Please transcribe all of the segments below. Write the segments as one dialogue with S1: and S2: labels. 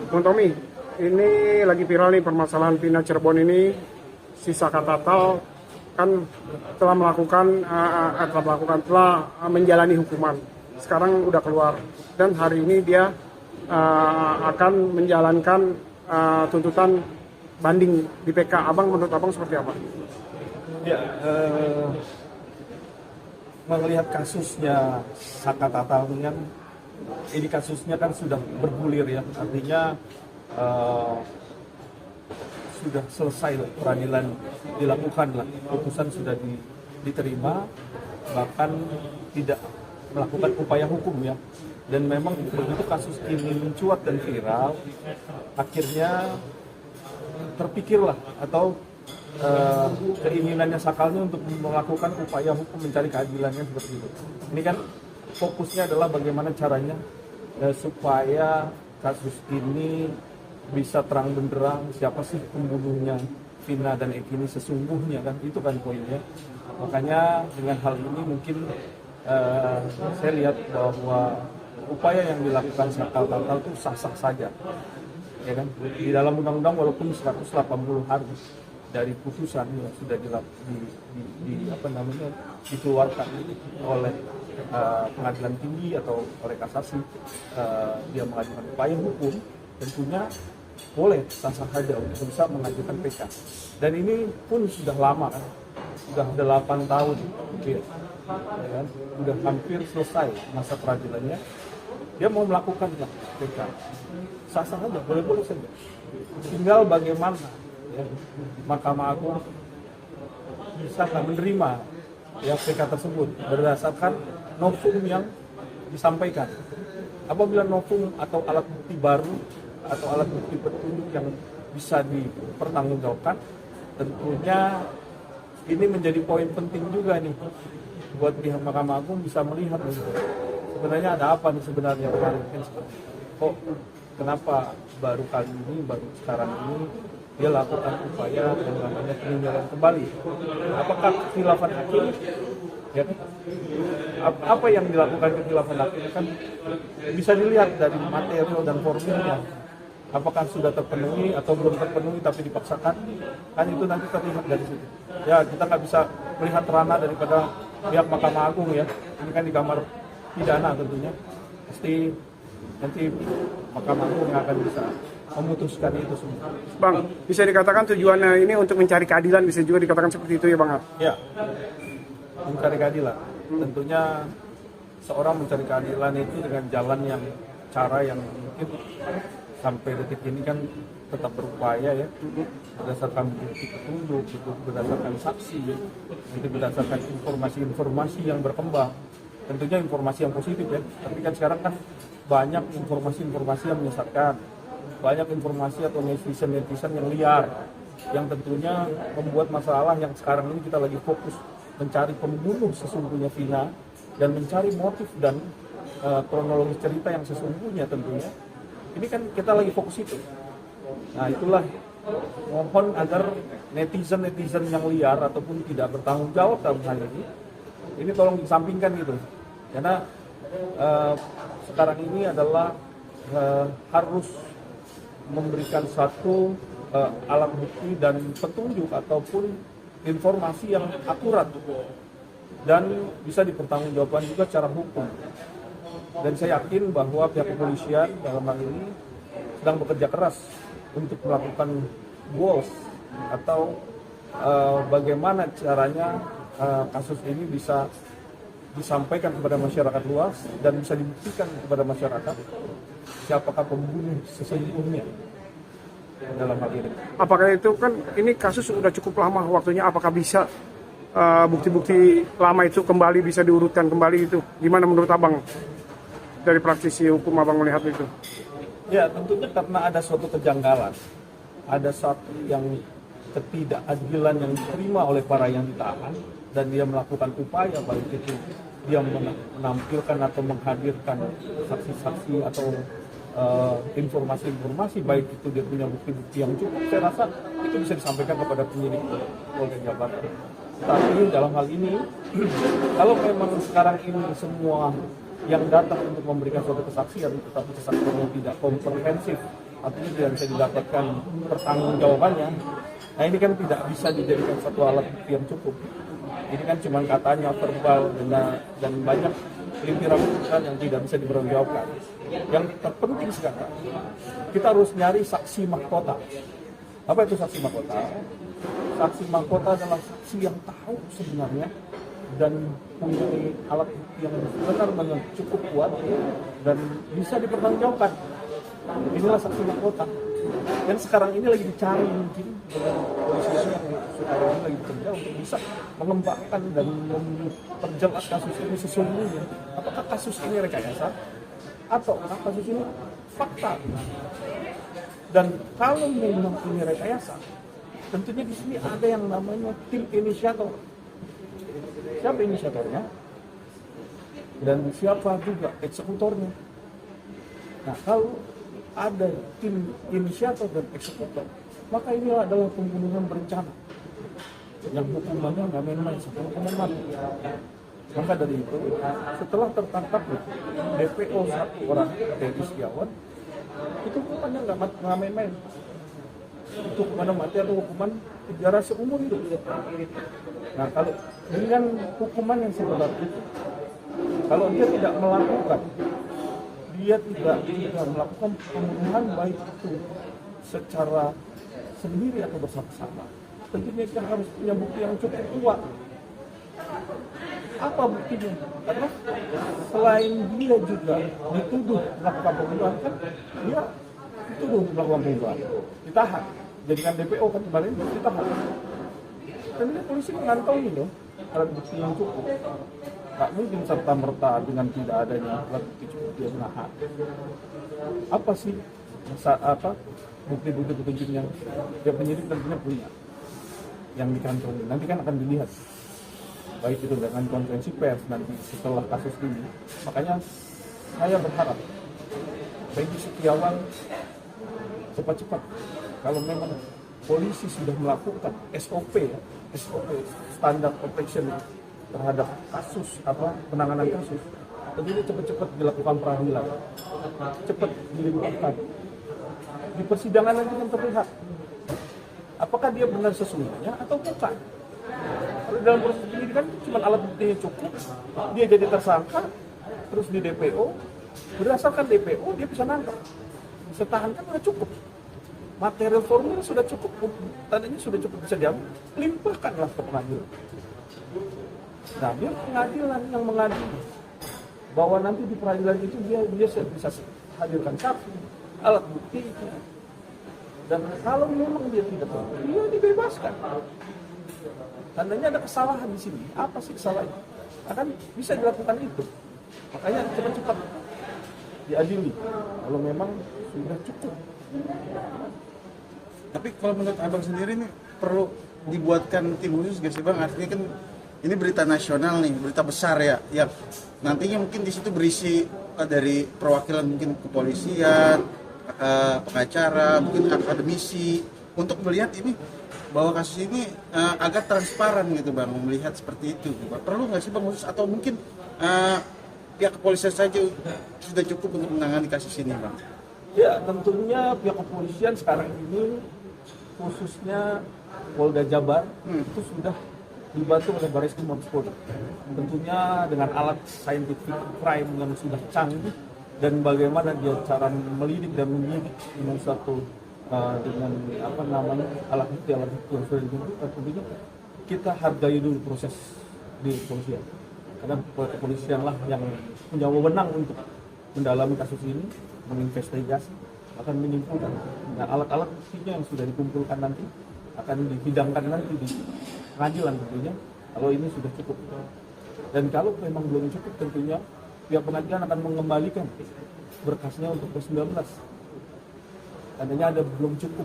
S1: Bung Tommy, ini lagi viral nih permasalahan Vina Cirebon ini. Si Saka Tatal kan telah menjalani hukuman. Sekarang udah keluar dan hari ini dia akan menjalankan tuntutan banding di PK. Abang, menurut abang seperti apa?
S2: Ya, melihat kasusnya Saka Tatal ini kasusnya kan sudah bergulir ya, artinya sudah selesai peradilan dilakukan lah, putusan sudah diterima, bahkan tidak melakukan upaya hukum ya. Dan memang begitu kasus ini mencuat dan viral, akhirnya terpikirlah atau keinginannya Sakalnya untuk melakukan upaya hukum mencari keadilannya seperti itu. Ini kan fokusnya adalah bagaimana caranya supaya kasus ini bisa terang benderang siapa sih pembunuhnya Vina dan Eki ini sesungguhnya, kan itu kan poinnya. Makanya dengan hal ini mungkin saya lihat bahwa upaya yang dilakukan Saka Tatal itu sah-sah saja, ya kan. Di dalam undang-undang walaupun 180 hari dari putusan yang sudah dikeluarkan oleh pengadilan tinggi atau oleh kasasi, dia mengajukan upaya hukum, tentunya boleh sah-sah saja untuk bisa mengajukan PK. Dan ini pun sudah lama kan, sudah 8 tahun, ya kan? Sudah hampir selesai masa peradilannya, dia mau melakukan PK, sah-sah saja, boleh-boleh saja. Tinggal bagaimana ya, Mahkamah Agung bisa menerima ya PK tersebut berdasarkan novum yang disampaikan. Apabila novum atau alat bukti baru atau alat bukti petunjuk yang bisa dipertanggungjawabkan, tentunya ini menjadi poin penting juga nih buat pihak Mahkamah Agung bisa melihat sebenarnya ada apa nih sebenarnya kemarin. Kok kenapa baru kali ini, baru sekarang ini dia lakukan upaya yang namanya peninjauan kembali? Apakah kekhilafan hakim? Ya, apa yang dilakukan kekhilafan hakim kan bisa dilihat dari material dan formilnya. Apakah sudah terpenuhi atau belum terpenuhi tapi dipaksakan? Kan itu nanti terlihat dari situ. Ya, kita nggak bisa melihat ranah daripada pihak Mahkamah Agung ya. Ini kan di kamar pidana tentunya. Pasti nanti Mahkamah Agung yang akan bisa memutuskan itu semua.
S1: Bang, bisa dikatakan tujuannya ini untuk mencari keadilan, bisa juga dikatakan seperti itu ya Bang?
S2: Ya, mencari keadilan. Tentunya seorang mencari keadilan itu dengan jalan yang, cara yang mungkin sampai detik ini kan tetap berupaya ya, berdasarkan bukti petunjuk, itu berdasarkan saksi, itu berdasarkan informasi-informasi yang berkembang. Tentunya informasi yang positif ya, tapi kan sekarang kan banyak informasi-informasi yang menyesatkan, banyak informasi atau netizen yang liar, yang tentunya membuat masalah yang sekarang ini kita lagi fokus mencari pembunuh sesungguhnya Vina dan mencari motif dan kronologis cerita yang sesungguhnya tentunya. Ini kan kita lagi fokus itu. Nah itulah, mohon agar netizen yang liar ataupun tidak bertanggung jawab dalam hal ini tolong disampingkan gitu. Karena sekarang ini adalah harus memberikan satu alat bukti dan petunjuk ataupun informasi yang akurat dan bisa dipertanggungjawabkan juga secara hukum. Dan saya yakin bahwa pihak kepolisian dalam hal ini sedang bekerja keras untuk melakukan goals atau bagaimana caranya kasus ini bisa disampaikan kepada masyarakat luas dan bisa dibuktikan kepada masyarakat siapakah pembunuh sesungguhnya dalam hal ini.
S1: Apakah itu kan ini kasus sudah cukup lama waktunya, apakah bisa bukti-bukti lama itu kembali bisa diurutkan kembali itu? Gimana menurut abang dari praktisi hukum abang melihat itu?
S2: Ya tentunya karena ada suatu kejanggalan, ada satu yang ketidakadilan yang diterima oleh para yang ditahan dan dia melakukan upaya baik itu dia menampilkan atau menghadirkan saksi-saksi atau informasi-informasi, baik itu dia punya bukti-bukti yang cukup, saya rasa itu bisa disampaikan kepada penyidik Polda Jabar. Tapi dalam hal ini, kalau memang sekarang ini semua yang datang untuk memberikan suatu kesaksian tetapi kesaksiannya tidak komprehensif, artinya tidak bisa didapatkan pertanggungjawabannya. Nah ini kan tidak bisa dijadikan satu alat bukti yang cukup. Ini kan cuma katanya verbal dan banyak limpiran yang tidak bisa dipertanggungjawabkan. Yang terpenting sekarang kita harus nyari saksi mahkota. Apa itu saksi mahkota? Saksi mahkota adalah saksi yang tahu sebenarnya dan punya alat bukti yang benar-benar cukup kuat dan bisa dipertanggungjawabkan. Inilah saksi mahkota. Dan sekarang ini lagi dicari mungkin dengan polisi yang sekarang ini lagi bekerja untuk bisa mengembangkan dan memperjelas kasus ini sesungguhnya. Apakah kasus ini rekayasa atau kasus ini fakta? Dan kalau memang ini rekayasa, tentunya di sini ada yang namanya tim inisiator. Siapa inisiatornya? Dan siapa juga eksekutornya? Nah, kalau ada tim inisiator dan eksekutor, maka ini adalah pembunuhan berencana yang hukumannya nggak main-main, hukuman mati. Maka dari itu, setelah tertangkap DPO satu orang, Teddy Setiawan, itu hukumannya nggak main-main. Itu hukuman mati atau hukuman penjara seumur hidup. Nah, kalau dengan hukuman yang seperti itu, kalau dia tidak melakukan, dia tidak melakukan pembunuhan baik itu secara sendiri atau bersama-sama, tentunya dia harus punya bukti yang cukup kuat. Apa buktinya? Karena selain dia juga dituduh melakukan pembunuhan, kan dia dituduh melakukan pembunuhan, ditahan, jadikan DPO kan kemarin ditahan. Dan ini polisi mengantongi dong alat bukti yang cukup. Tak mungkin serta-merta dengan tidak adanya alat bukti cukup dia menahan. Apa sih bukti-bukti petunjuk yang dia penyidik tentunya punya yang dikantongi? Nanti kan akan dilihat baik itu dengan konferensi pers nanti setelah kasus ini. Makanya saya berharap Teddy Setiawan cepat-cepat, kalau memang polisi sudah melakukan SOP standar operation terhadap kasus penanganan kasus, tentunya cepat-cepat dilakukan peradilan, cepat dilimpahkan. Di persidangan nanti kan terlihat apakah dia benar sesungguhnya atau bukan. Kalau dalam proses ini kan cuma alat buktinya cukup, dia jadi tersangka, terus di DPO, berdasarkan DPO dia bisa nangkap, bisa tahan, kan sudah cukup. Material formil sudah cukup, tandanya sudah cukup bisa diambil, limpahkanlah ke pengadilan. Nah, biar pengadilan yang mengadili bahwa nanti di peradilan itu dia bisa hadirkan saksi, alat bukti itu. Dan kalau memang dia tidak tahu, dia dibebaskan. Tandanya ada kesalahan di sini. Apa sih kesalahannya? Akan bisa dilakukan itu. Makanya cepat-cepat diadili. Kalau memang sudah cukup.
S3: Tapi kalau menurut abang sendiri nih perlu dibuatkan tim khusus gak sih bang? Artinya kan ini berita nasional nih, berita besar ya, yang nantinya mungkin di situ berisi dari perwakilan mungkin kepolisian, pengacara, mungkin akademisi, untuk melihat ini bahwa kasus ini agak transparan gitu bang, melihat seperti itu. Perlu nggak sih bang khusus atau mungkin pihak kepolisian saja sudah cukup untuk menangani kasus ini bang?
S2: Ya tentunya pihak kepolisian sekarang ini khususnya Polda Jabar itu sudah dibantu oleh Bareskrim Mabes Polri. Tentunya dengan alat scientific crime yang sudah canggih dan bagaimana dia cara melidik dan menyidik dengan satu dengan alat bukti yang sudah ditentukan. Tentunya kita hargai dulu proses di kepolisian, karena kepolisian lah yang punya wewenang untuk mendalami kasus ini, menginvestigasi, akan menyimpulkan. Nah, alat-alat buktinya yang sudah dikumpulkan nanti akan dihidangkan nanti di pengadilan tentunya, kalau ini sudah cukup. Dan kalau memang belum cukup, tentunya pihak pengadilan akan mengembalikan berkasnya untuk ke-19. Tandanya ada belum cukup.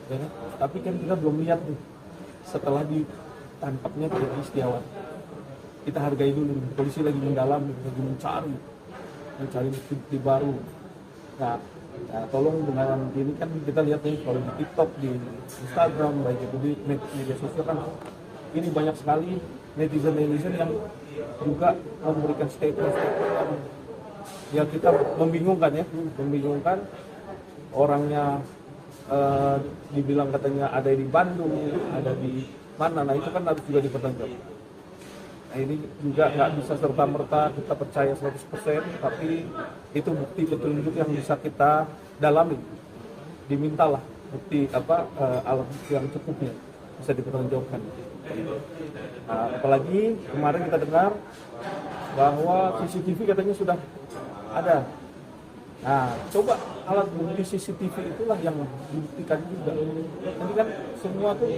S2: Ya, tapi kan kita belum lihat nih, setelah ditangkapnya Teddy Setiawan. Kita hargai dulu, polisi lagi mendalami, lagi mencari bukti baru. Nah, tolong dengan ini kan kita lihat nih kalau di TikTok, di Instagram, baik itu di media sosial kan ini banyak sekali netizen yang juga memberikan statement-statement yang kita membingungkan ya, membingungkan. Orangnya dibilang katanya ada di Bandung, ada di mana, nah itu kan harus juga dipertanggungjawabkan. Nah ini juga nggak bisa serta-merta kita percaya 100%, tapi itu bukti petunjuk yang bisa kita dalami. Dimintalah bukti alat bukti yang cukupnya bisa dipertanggungjawabkan. Nah, apalagi kemarin kita dengar bahwa CCTV katanya sudah ada. Nah, coba alat bukti CCTV itulah yang dibuktikan juga. Jadi kan semua tuh